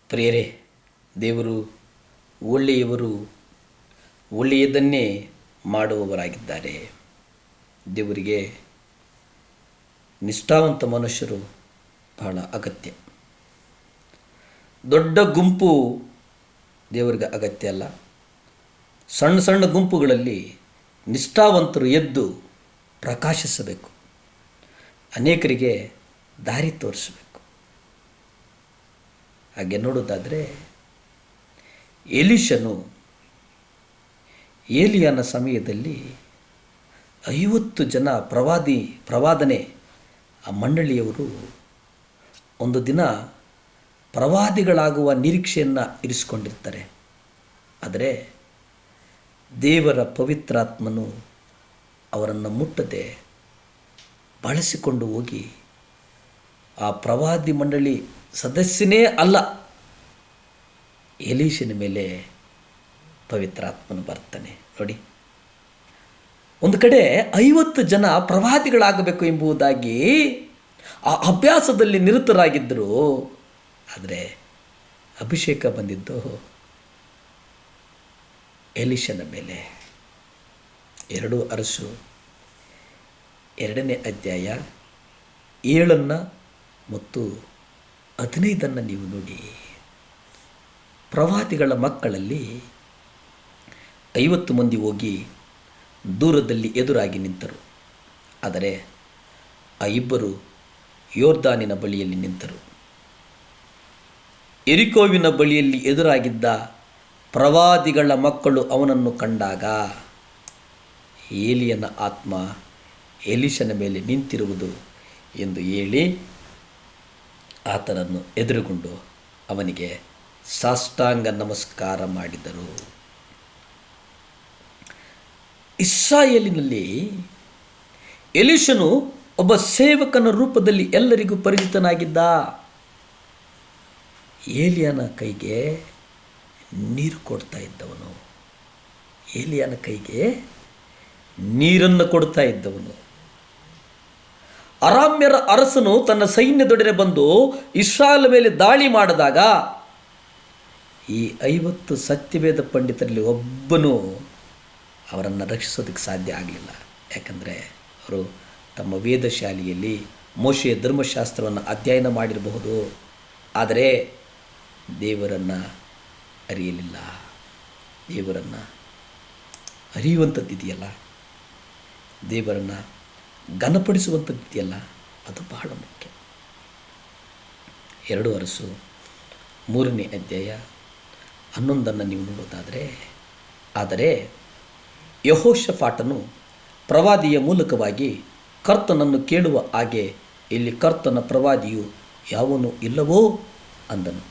ಪ್ರಿಯರೇ, ದೇವರು ಒಳ್ಳೆಯವರು, ಒಳ್ಳೆಯದನ್ನೇ ಮಾಡುವವರಾಗಿದ್ದಾರೆ. ದೇವರಿಗೆ ನಿಷ್ಠಾವಂತ ಮನುಷ್ಯರು ಬಹಳ ಅಗತ್ಯ. ದೊಡ್ಡ ಗುಂಪು ದೇವರಿಗೆ ಅಗತ್ಯ ಅಲ್ಲ. ಸಣ್ಣ ಸಣ್ಣ ಗುಂಪುಗಳಲ್ಲಿ ನಿಷ್ಠಾವಂತರು ಎದ್ದು ಪ್ರಕಾಶಿಸಬೇಕು, ಅನೇಕರಿಗೆ ದಾರಿ ತೋರಿಸಬೇಕು. ಹಾಗೆ ನೋಡೋದಾದರೆ, ಎಲೀಷನು ಏಲಿಯನ ಸಮಯದಲ್ಲಿ 50 ಜನ ಪ್ರವಾದನೆ ಆ ಮಂಡಳಿಯವರು ಒಂದು ದಿನ ಪ್ರವಾದಿಗಳಾಗುವ ನಿರೀಕ್ಷೆಯನ್ನು ಇರಿಸಿಕೊಂಡಿರ್ತಾರೆ. ಆದರೆ ದೇವರ ಪವಿತ್ರಾತ್ಮನು ಅವರನ್ನು ಮುಟ್ಟದೆ ಬಳಸಿಕೊಂಡು ಹೋಗಿ ಆ ಪ್ರವಾದಿ ಮಂಡಳಿ ಸದಸ್ಯನೇ ಅಲ್ಲ, ಎಲೀಷನ ಮೇಲೆ ಪವಿತ್ರಾತ್ಮನು ಬರ್ತಾನೆ. ನೋಡಿ, ಒಂದು ಕಡೆ 50 ಜನ ಪ್ರವಾದಿಗಳಾಗಬೇಕು ಎಂಬುದಾಗಿ ಆ ಅಭ್ಯಾಸದಲ್ಲಿ ನಿರತರಾಗಿದ್ದರು. ಆದರೆ ಅಭಿಷೇಕ ಬಂದಿದ್ದು ಎಲೀಷನ ಮೇಲೆ. 2 ಅರಸು 2ನೇ ಅಧ್ಯಾಯ 7 ಮತ್ತು 15 ನೀವು ನೋಡಿ. ಪ್ರವಾದಿಗಳ ಮಕ್ಕಳಲ್ಲಿ 50 ಮಂದಿ ಹೋಗಿ ದೂರದಲ್ಲಿ ಎದುರಾಗಿ ನಿಂತರು. ಆದರೆ ಆ ಇಬ್ಬರು ಯೋರ್ದಾನಿನ ಬಳಿಯಲ್ಲಿ ನಿಂತರು. ಎರಿಕೋವಿನ ಬಳಿಯಲ್ಲಿ ಎದುರಾಗಿದ್ದ ಪ್ರವಾದಿಗಳ ಮಕ್ಕಳು ಅವನನ್ನು ಕಂಡಾಗ ಏಲಿಯನ ಆತ್ಮ ಎಲೀಷನ ಮೇಲೆ ನಿಂತಿರುವುದು ಎಂದು ಹೇಳಿ ಆತನನ್ನು ಎದುರುಗೊಂಡು ಅವನಿಗೆ ಸಾಷ್ಟಾಂಗ ನಮಸ್ಕಾರ ಮಾಡಿದರು. ಇಸ್ರಾಯೇಲಿನಲ್ಲಿ ಎಲೀಷನು ಒಬ್ಬ ಸೇವಕನ ರೂಪದಲ್ಲಿ ಎಲ್ಲರಿಗೂ ಪರಿಚಿತನಾಗಿದ್ದ. ಏಲಿಯನ ಕೈಗೆ ನೀರು ಕೊಡ್ತಾ ಇದ್ದವನು, ಏಲಿಯನ ಕೈಗೆ ನೀರನ್ನು ಕೊಡ್ತಾ ಇದ್ದವನು. ಅರಾಮ್ಯರ ಅರಸನು ತನ್ನ ಸೈನ್ಯದೊಡನೆ ಬಂದು ಇಸ್ರಾಯೇಲ್ ಮೇಲೆ ದಾಳಿ ಮಾಡಿದಾಗ ಈ 50 ಸತ್ಯವೇದ ಪಂಡಿತರಲ್ಲಿ ಒಬ್ಬನು ಅವರನ್ನು ರಕ್ಷಿಸೋದಕ್ಕೆ ಸಾಧ್ಯ ಆಗಲಿಲ್ಲ. ಯಾಕಂದರೆ ಅವರು ತಮ್ಮ ವೇದಶಾಲೆಯಲ್ಲಿ ಮೋಶೆಯ ಧರ್ಮಶಾಸ್ತ್ರವನ್ನು ಅಧ್ಯಯನ ಮಾಡಿರಬಹುದು, ಆದರೆ ದೇವರನ್ನು ಅರಿಯಲಿಲ್ಲ. ದೇವರನ್ನು ಅರಿಯುವಂಥದ್ದಿದೆಯಲ್ಲ, ದೇವರನ್ನು ಘನಪಡಿಸುವಂಥದ್ದಿದೆಯಲ್ಲ, ಅದು ಬಹಳ ಮುಖ್ಯ. 2 ಅರಸು 3ನೇ ಅಧ್ಯಾಯ 11 ನೀವು ನೋಡೋದಾದರೆ, ಆದರೆ ಯೆಹೋಷಾಫಾಟನು ಪ್ರವಾದಿಯ ಮೂಲಕವಾಗಿ ಕರ್ತನನ್ನು ಕೇಳುವ ಹಾಗೆ ಇಲ್ಲಿ ಕರ್ತನ ಪ್ರವಾದಿಯು ಯಾವನೂ ಇಲ್ಲವೋ ಅಂದನು.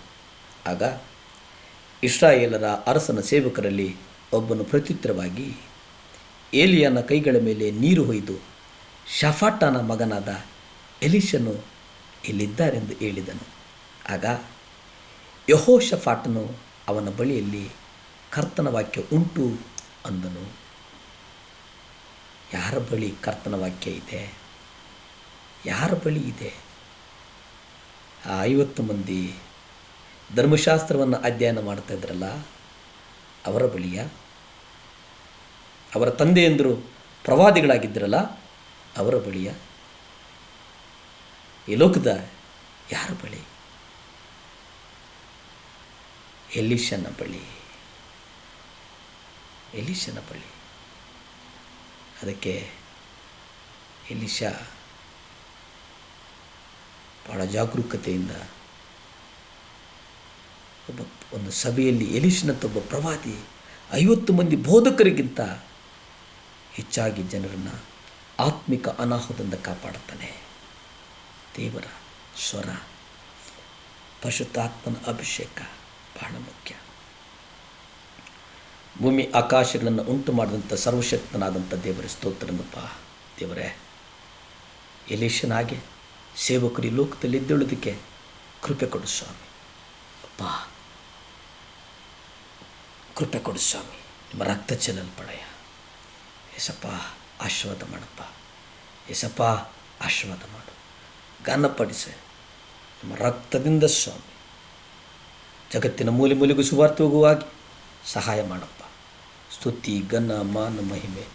ಆಗ ಇಸ್ರಾಯೇಲರ ಅರಸನ ಸೇವಕರಲ್ಲಿ ಒಬ್ಬನು ಪ್ರತ್ಯುತ್ತರವಾಗಿ, ಏಲಿಯನ ಕೈಗಳ ಮೇಲೆ ನೀರು ಹೊಯ್ದು ಶಾಫಾಟನ ಮಗನಾದ ಎಲೀಷನು ಇಲ್ಲಿದ್ದಾರೆಂದು ಹೇಳಿದನು. ಆಗ ಯೆಹೋಷಾಫಾಟನು ಅವನ ಬಳಿಯಲ್ಲಿ ಕರ್ತನ ವಾಕ್ಯ ಉಂಟು ಅಂದನು. ಯಾರ ಬಳಿ ಕರ್ತನ ವಾಕ್ಯ ಇದೆ? ಯಾರ ಬಳಿ ಇದೆ? ಆ 50 ಮಂದಿ ಧರ್ಮಶಾಸ್ತ್ರವನ್ನು ಅಧ್ಯಯನ ಮಾಡ್ತಾ ಇದ್ರಲ್ಲ, ಅವರ ಬಳಿಯ? ಅವರ ತಂದೆಯಂದರು ಪ್ರವಾದಿಗಳಾಗಿದ್ದರಲ್ಲ, ಅವರ ಬಳಿಯ? ಈ ಲೋಕದ ಯಾರ ಬಳಿ? ಎಲೀಷನ ಬಳಿ. ಎಲೀಷನ ಬಳಿ. ಅದಕ್ಕೆ ಎಲೀಷ ಬಹಳ ಜಾಗರೂಕತೆಯಿಂದ ಒಂದು ಸಭೆಯಲ್ಲಿ ಎಲೀಷನಂತ ಒಬ್ಬ ಪ್ರವಾದಿ 50 ಮಂದಿ ಬೋಧಕರಿಗಿಂತ ಹೆಚ್ಚಾಗಿ ಜನರನ್ನು ಆತ್ಮಿಕ ಅನಾಹುತದಿಂದ ಕಾಪಾಡುತ್ತಾನೆ. ದೇವರ ಸ್ವರ, ಪರಿಶುದ್ಧಾತ್ಮನ ಅಭಿಷೇಕ ಬಹಳ ಮುಖ್ಯ. ಭೂಮಿ ಆಕಾಶಗಳನ್ನು ಉಂಟು ಮಾಡಿದಂಥ ಸರ್ವಶಕ್ತನಾದಂಥ ದೇವರ ಸ್ತೋತ್ರನಪ್ಪ. ದೇವರೇ, ಎಲೀಷನಾಗೆ ಸೇವಕರು ಈ ಲೋಕದಲ್ಲಿ ಎದ್ದೇಳೋದಕ್ಕೆ ಕೃಪೆ ಕೊಡು ಸ್ವಾಮಿ. ಅಪ್ಪ, ಕೃಪೆ ಕೊಡು ಸ್ವಾಮಿ. ನಿಮ್ಮ ರಕ್ತ ಚೆಲ್ಲಲ್ಪಡೆಯ ಏಸಪ್ಪ, ಆಶೀರ್ವಾದ ಮಾಡಪ್ಪ. ಏಸಪ್ಪ, ಆಶೀರ್ವಾದ ಮಾಡು, ಘನಪಡಿಸೆ ನಿಮ್ಮ ರಕ್ತದಿಂದ ಸ್ವಾಮಿ. ಜಗತ್ತಿನ ಮೂಲೆ ಮೂಲೆಗೂ ಸುವಾರ್ತೆ ಹೋಗುವಾಗಿ ಸಹಾಯ ಮಾಡಪ್ಪ. ಸ್ತುತಿ ಘನ ಮಾನ ಮಹಿಮೆ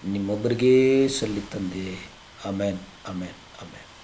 ನಿಮ್ಮೊಬ್ಬರಿಗೇ ಸಲ್ಲಿ ತಂದೆ. ಆಮೇನ್, ಆಮೇನ್, ಆಮೇನ್.